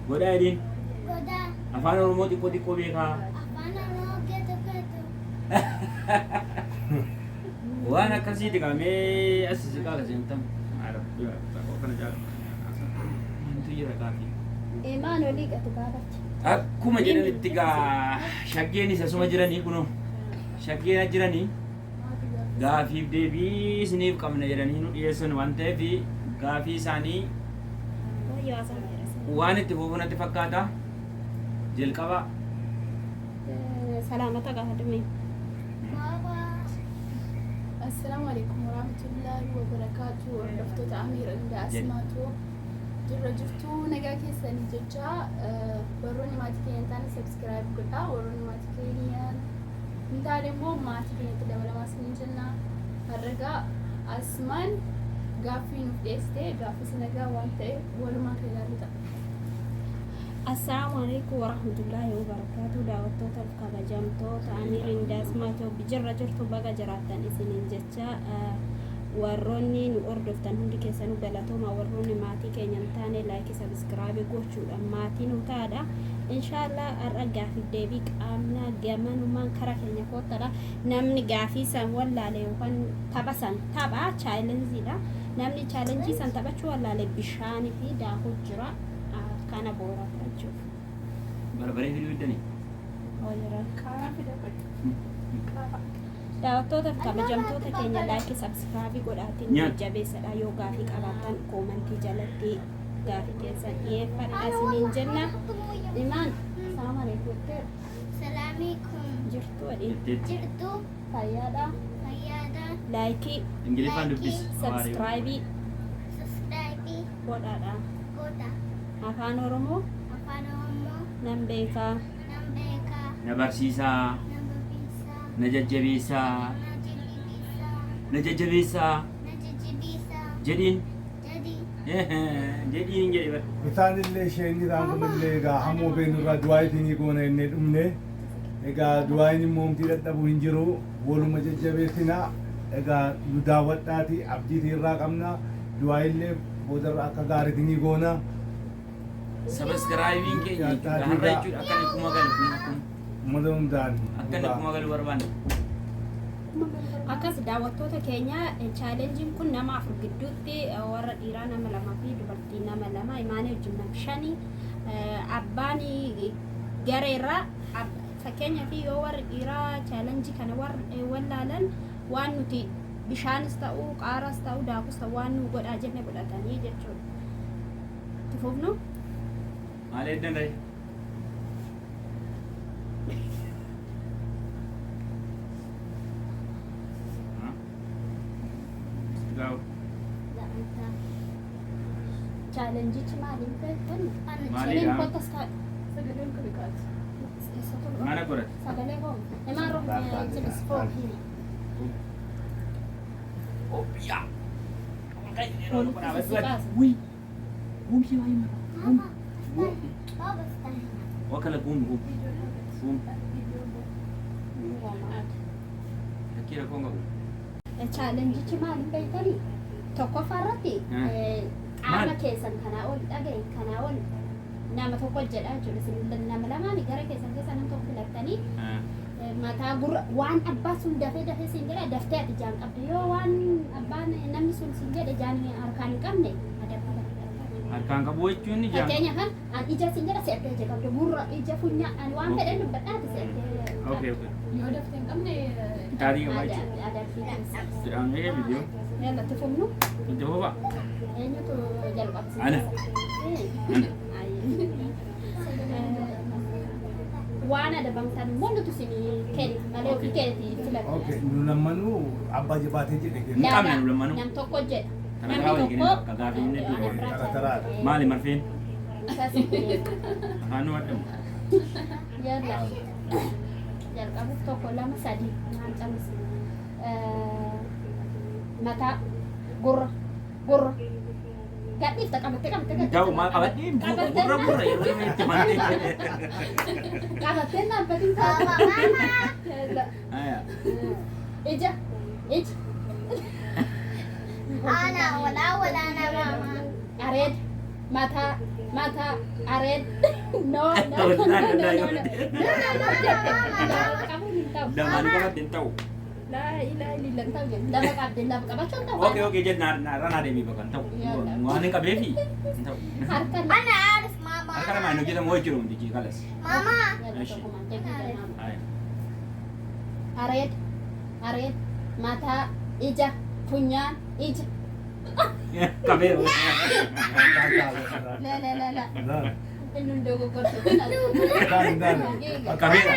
Goda edin. Goda. Afaan Oromoo xiqqoo beekaa. Afaan Oromoo keetu. Waan akkasiiti qaamee as siqaa gazentam. Kana jaalladha. Wanti jira kaafii. Emaan olii gatu baafatti. Akkuma jedhanitti gaa shaggeen isa suma jiranii kunoo shaggeen jiranii gaafiif deebii isiniif qabna jedhanii nu dhiyeessan waan ta'eef gaafii isaanii waan itti fufunatti fakkaata jalqaba. Salaamata gaafadhume. Assalamu alaikum warahmatullahi wabarakatuh. Hordoftoota Amiir Indaa Asmaatoo jirra jirtuu nagaa keessanii jecha warroonni maatii keenya hin taane subscribe godhaa. Warroonni maatii keenya hin taane immoo maatii keenyatti dabalamaa isiniin jenna. Harragaa Asmaan gaaffii nuuf dhiyeessite gaaffii nagaa waan ta'eef walumaa kan ilaallu ta'a. Assalamu alaikum warahmatullahi wabarakatuh. Daawwattootaaf kabajamtoota Amiir Indaa Asmaatoo jirra jirtu baga jiraattan isiniin jecha warroonni nu hordoftan hundi keessanuu galatooma. Warroonni maatii keenya hin taane laayikii sabskraabii gochuudhaan maatii nu taadha. Inshaallah har'a gaafiif deebii qaamna gamanumaan karaa keenya koottadha. Namni gaafii san wallaale yookaan tapha san tapha chaalenjiidha. Namni chaalenjii san taphachuu wallaale bishaanii fi daakuu jira. Kana boora jechuudha. Barbaree fiduu iddanii. Daawwattootaaf kabajamtoota keenya laayikii sabskraabii godhaatiin jajjabeessadha. Yoo gaafii qabaattan koomentii jalatti gaafii keessan dhiyeeffadha isiniin jenna. Imaan salaam alaikum. Salaamualaikum. Jirtu adii. Jirtu. Fayyaadha. Fayyaadha. Laayikii Ingiliffaan dubbis. sabskraabii Subscribe. godhaadha. Goda. Afaan Oromoo Afaan Oromoo. nan beekaa. Nan beekaa. Na barsiisaa. Nan barsiisaa. Na jajjabeessaa. Na jajjabeessaa. Na jajjabeessaa. Na jajjabeessaa. Jedhiin. Jadi. Jedhiin jedhe bar. Isaanillee isheen illee egaa hammoo beenurraa du'aayitiin goona inni dhumne egaa du'aayin immoo homtii dadhabuu hin jiru waluma jajjabeessinaa egaa nu daawwadhaati abdiitii irraa qabna du'aayillee boodarra akka gaariitiin goona. Sabskraayibiin keenya har'a jechuudha akka inni kuma galu Ummata hundaan akka inni kuma galu barbaanna. Akkas daawwattoota keenya chaalenjiin kun nama afur gidduutti warra dhiiraa nama lamaa fi dubartii nama lama imaanee wajjin nama shanii abbaan gareerraa fakkeenyaaf yoo warri dhiiraa chaalenjii kana wallaalan waan nuti bishaanis ta'uu qaaras ta'uu daakus ta'uu waan nu godhaa jenne godhatanii jechuudha. Itti fufnu. Maal eddan ta'e? Chaalenjichi maaliin beektan? Maalidha? Kottas ta'a. Sagaleen kun kaati. Mana godhate? Sagalee koo. Imaan roobni jibis foofii. Obbiyaa. Walitti siqaasa. Wii. Wumshi waa hima. Mama. Baba style. Wakala gumbi gumbi. Gumbi. Kira konga gumbi. Chaalenjichi maaliin beektanii? Tokkoffaa irratti qaama keessan kanaa ol dhagaye kanaa ol nama tokko jedha jechuudha. Nama lamaan gara keessan keessa nama tokko filattanii mataa gurra waan abbaa sun dafee siin jedha daftee ati jaan qabde yoo waan abbaan namni sun siin jedhe jaan harkaan hin qabne Harkaan qabu jechuun ni jaamu. fakkeenyaaf an ija siin jedha se'attee ija qabde gurra ija funyaan an waan fedhan dubbadhaati se'attee Okay, okay. Yoo daftee hin qabne Tarii qabaa jechuudha. Jedhamee biyyo. Yalla itti fufnu. Itti fufa. Eenyutu jalqabsiisa? Ana. Waan adabamtan immoo nuti isinii kenna malee ofii keetii filatu. Okay, nu lammanuu abbaa jabaatee jedhe kenna. Hin qabne nu lammanuu. Nam tokko jedha. Kana Namni biraa waliin tokko akka gaaffii inni itti boonu. Taraataraadha. Maali marfeen? akkasii Afaan nu wadhamu. yalla jalqabuuf tokko lama sadii naan cabsi. Mataa gurra gurra gadhiifta qabattee Ta'u maal qabadhee gurra gurra yeroo inni itti mantee. qabattee dhaabbatiin Baba mama. Aya. ija Ana wala na mama. areeda mataa mata aret no no Oh, no nah, no nah, no nah. kamu min tahu Daman ka ba din tau? la ilaha illallah tahu je lama kabden lama kabachon tahu Okay, jadi rana demi bakan tau. Ngani ka befi. Tau. harkan أنا أعرف ماما. Akala mano kita mo juro di kalas. ماما. Ay. aret aret mata ija punya ija Kabero. la la la la Dan, penundo ko ko dan. Kabero.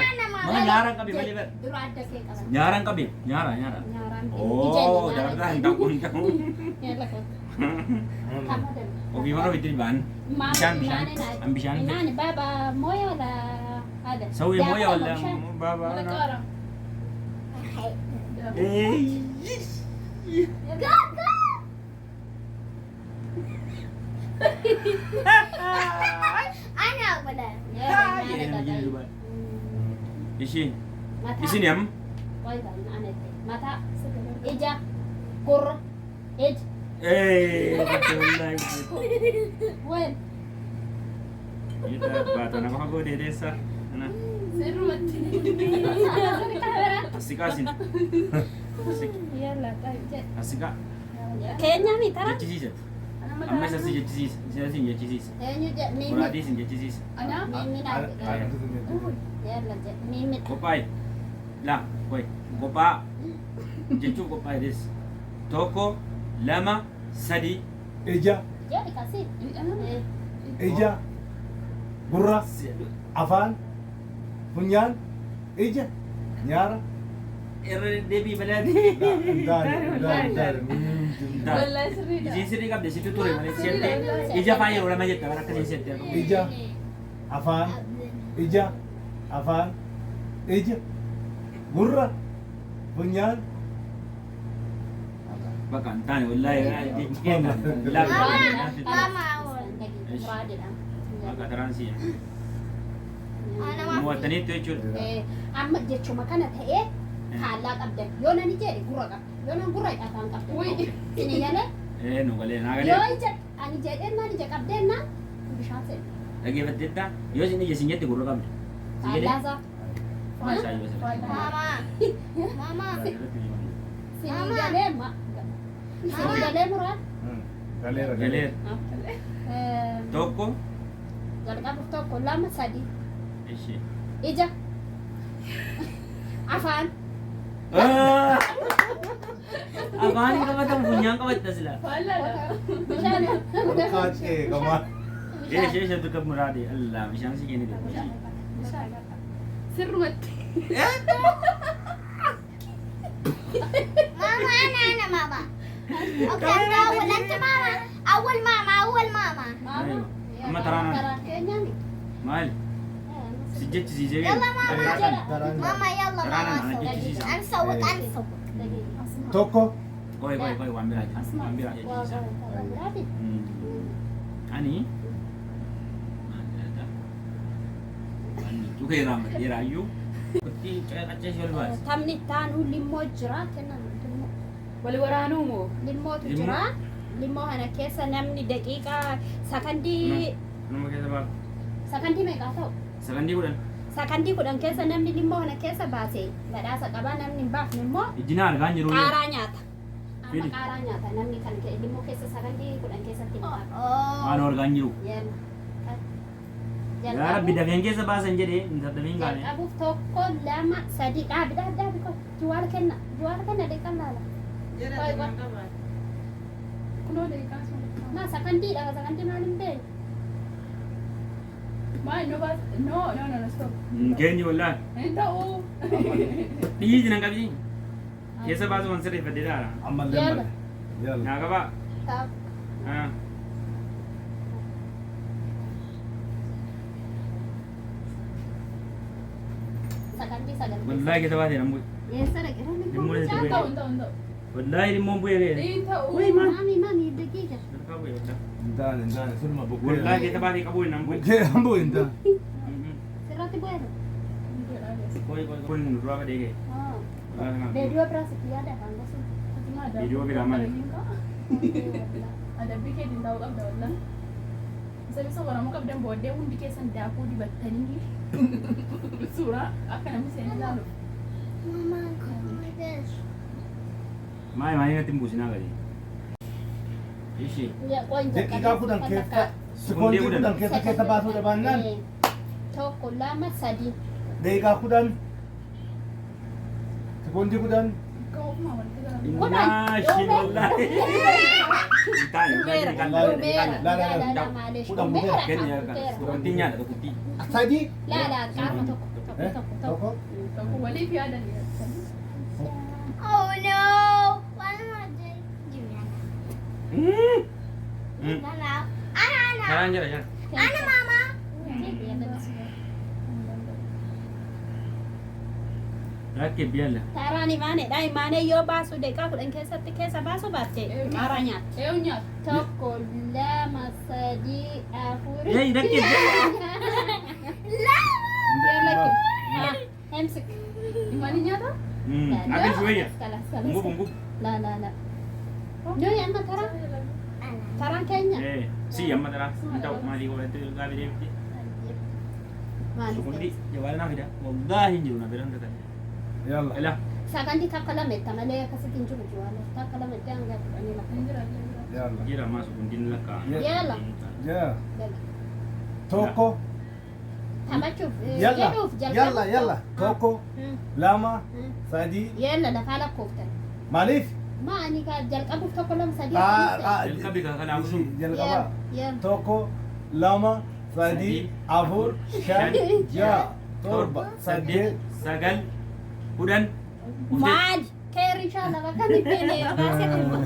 Mga nyarang kabi mali ba? dulu ada ke kawan Nyarang kabi, nyara. nyaran Oh, dapat tau tau. ya lah kamu dan Obi maro bitin ban. Bisan. Ambisan. Nani baba moyo la ada. Sawi mo ya wala baba Wala na. ka ara. Eh. Go go. أنا أقبل. Isi. Mata. Isi niam. Koi kan ane te. Mata. Ija. Kur. Ij. Eh, betul lah. Wen. Kita bata na ko de desa. Ana. Sirruutti. Kamera. Asika sin. Iya lah tahu je. Asika. Kayaknya mi tara. Jechisi. Amma sa si jechisi. Sin jechisi. Kayaknya je mimi. Muradi sin jechisi. Ana? Mimi na. Ya lah je mimi. Kopai. La, koi. Kopa. Jechu kopai des. Toko, lama, sadi. Ija, Ya dikasih. ija, gurra, afaan, funyaan, ija, nyaara. Debi baladi. Dan. Wallahi sirriidha. Isin sirri qabde situ ture malee sette. Ija faayee oolama jetta bara akkasiin sette. Ija, afaan, ija, afaan, ija, gurra, funyaan. Bakka hin taane wallaahi. Mama awal. Bakka taransii. أنا ما. Mo'attaniitu jechuudha. Amma jechuma kana ta'ee kaallaa qabdan yoo nani jedhe gurra qabda yoo nan gurra afaan qabda Ui. sini galee Nu galee naa yoo galee. ija ani jedheen naan ija qabdeen naan bishaan seenu Dhaggeeffatteetta yoo isin ija sin jette gurra qabdi. Si jedhee. kaallaasaa Maashaa yoo sirrii. ماما. ماما. sini galee sini galee muraan Galeera. Galee. Tokko. jalqabuuf tokko lama sadi Ishee. ija afaan Afaan qabatan funyaan qabatta sila. Wallahi. bishaan Kaacee gamaa. Ishee tokko muraade. Allah bishaan si kennite. Sirruutti. ماما أنا ماما. أوكي أنت أول أنت ماما. أول ماما أول ماما. Amma taraanaan. taraan keenyaan Maal? Si jechisiisee. يلا ماما. Daraan. ماما يلا ترانا ماما أنا جيت صوت. جيزة. أنا صوت أنا صوت. Tokko, Koi waan biraa jira. Waan biraa jechisiisa. Ani Tukee raammadheeraayyuu kutti qaccee ol baase. Taphni taanuu limmoo jira kennan limmoo. Wali waraanuu moo? Limmootu Limmoo? jira. Limmoo kana keessa namni daqiiqaa sakandii Nama keessa baasu. sakandii meeqaa ta'u? Sakandii 10. Sakandii 10 keessa namni limmoo kana keessa baase badhaasa qabaa namni hin baafne immoo Ijjina argaan jiru. qaaraa nyaata. Amma Fili. qaaraa nyaata namni kan limmoo keessa sakandii 10 keessatti hin baafne. Waan argaan jiru. Yeema. Yaa Rabbi dafeen keessa baasan jedhee hin daddabiin gaane. Jalqabuuf tokko lama sadi dhaabi ko juwaara kenna deeqan laala. Kunoo deeqaa sun. Ma sakandiidha sakandii maal hin beeku. Maal no baas? No, stop. Keenyi wallaahi. Hin ta'u. Dhiyyi jinan qabdi. Keessa baasu waan sirreeffadde dhaara. ammallee Yalla. malee. Yalla. Naa qabaa. Taa'u. Sakandii sagaltee. Wallaahi keessa baatee nan bu'e. Eessa dhaqeera Limmoo limmoo eessa Hin bu'e? ta'u, hin ta'u, hin ta'u. Wallaahi limmoon bu'ee ga'e. Hin ta'u. Mami daqiiqa. Harkaa bu'e wallaahi. Hin taane sulma bokkee. Wallaahi keessa baatee qabuu hin nan bu'e. Bokkee hambuu hin taane. Sirratti bu'eera. Koi kun duraa badee ga'e. Reediyoo biraas itti yaada afaan gosa. Viidiyoo biraa malee. Adabbii kee hin ta'u qabda wallah. Sabi sa wala mo kabdan booddee hundi keessan daakuu dibattanii suuraa akka namni seenaa ilaalu. Mama, this. Maal natti buusinaa gadi. Ishee. Daqiiqaa kudhan keessa sekoondii kudhan keessa baasuudha baannaan tokko lama sadii. daqiiqaa kudhan sekoondii kudhan Gaafuma walitti galan. Naashi wallahi. Taane Dhumeera, kan dhumeera. la, la, Laala maaleesh. Kudhan Dhumeera, kenni dhumeera. tokkotti nyaata tokkotti. sadii Laala qaama tokko tokko tokko tokko. tokko Tokko waliif yaadan. Oh no! What am I doing? Juliana. Ana. Karaan jira jira. Ana, Mama. Rakkee biyyaalla. Taaraan imaanedha. Imaanee yoo baasu daqiiqaa kudhan keessatti keessa baasu baatte maaraa nyaata. Eewu nyaata. Tokko lama sadii afur. Yee rakkee biyyaalla. Hemsik. Imani nyaata? Akan suwayya. Salah, Unggup salah. unggup. La. Nyoi amma taraan. Taraan keenya. Si amma tara. Entah mali kau itu gabi dia. Maali? Sukundi jawala na fida. Wallahi jiru na bilang kata. yalla Elah. Sagantii takka lama itti malee akkasitti hin jiru jiwaale. Takka lama itti hanga kudhanii lafa. Injira. yalla Jira masuk kundin laka. Yalla. jaa tokko Taphachuuf yalla jedhuuf yalla yalla tokko lama Hmm. sadii Yalla lafaa lakkooftan. maaliif Maani ka jalqabuuf tokko lama sadii. Jalqabi ka kana usum. jalqaba Yalla. tokko lama sadii afur shan ja'a torba saddeet Sagal. Kudan. Maali? Keer inshallah bakka mitteenee baasee kuma.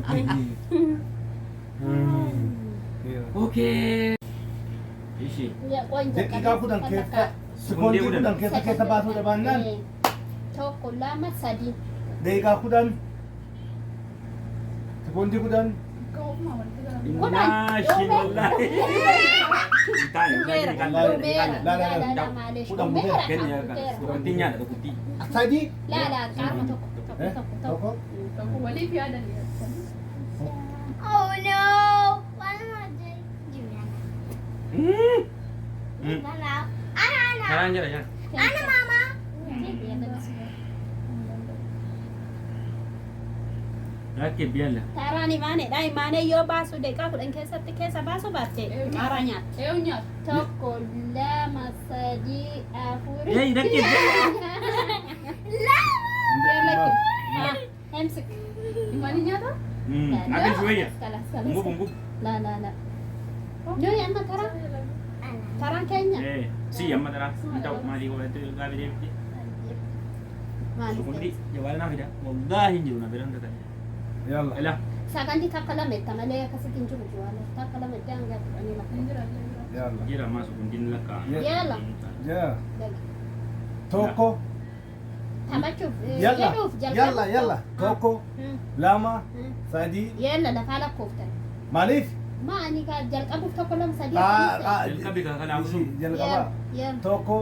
Okay. Ishi. daqiiqaa kudhan keessa sekoondii kudhan keessa baasuudha baannaan Tokko lama sadii. daqiiqaa kudhan sekoondii kudhan Gaafuma walitti galan. Naashi wallahi. Taane Dhumeera, kan dhumeera. la, Laala maaleesh. Kudhan Dhumeera, kenni dhumeera. tokkotti nyaata tokkotti. sadii Laala qaama tokko tokko tokko tokko tokko. Tokko waliif yaadan. Oh no! What am I doing? Juliana. Juliana. Ana. Karaan jira jira. Ana, Mama. Rakkee biyyaalla. Taaraan imaanedha. Imaanee yoo baasu daqiiqaa kudhan keessatti keessa baasu baatte maaraa nyaata. Eewu nyaata. Tokko lama sadii afur. Yee rakkee biyyaalla. Hemsik. Imani nyaata? Akan suwayya. Salah, salah. Unggup unggup. La. Nyoi amma taraan. Taraan keenya. Si amma tara. Entah mali kau itu gabi dia. Maali? Sukundi jawala na fida. Wallahi jiru na bilang kata. yalla Elah. Sagantii takka lama itti malee akkasitti hin jiru jiwaale. Takka lama itti hanga kudhanii lafa. Injira. yalla Jira masuk kundin laka. Yalla. jaa tokko Taphachuuf yalla jedhuuf yalla yalla tokko lama Hmm. sadii Yalla lafaa lakkooftan. maaliif Maani ka jalqabuuf tokko lama sadii. Jalqabi ka kana usum. jalqaba Yalla. tokko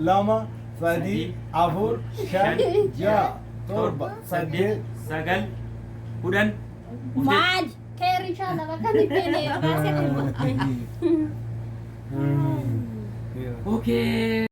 lama sadii afur shan ja'a torba saddeet Sagal. Kudan. Maali? Keer inshallah bakka mitteenee baasee kuma. Okay.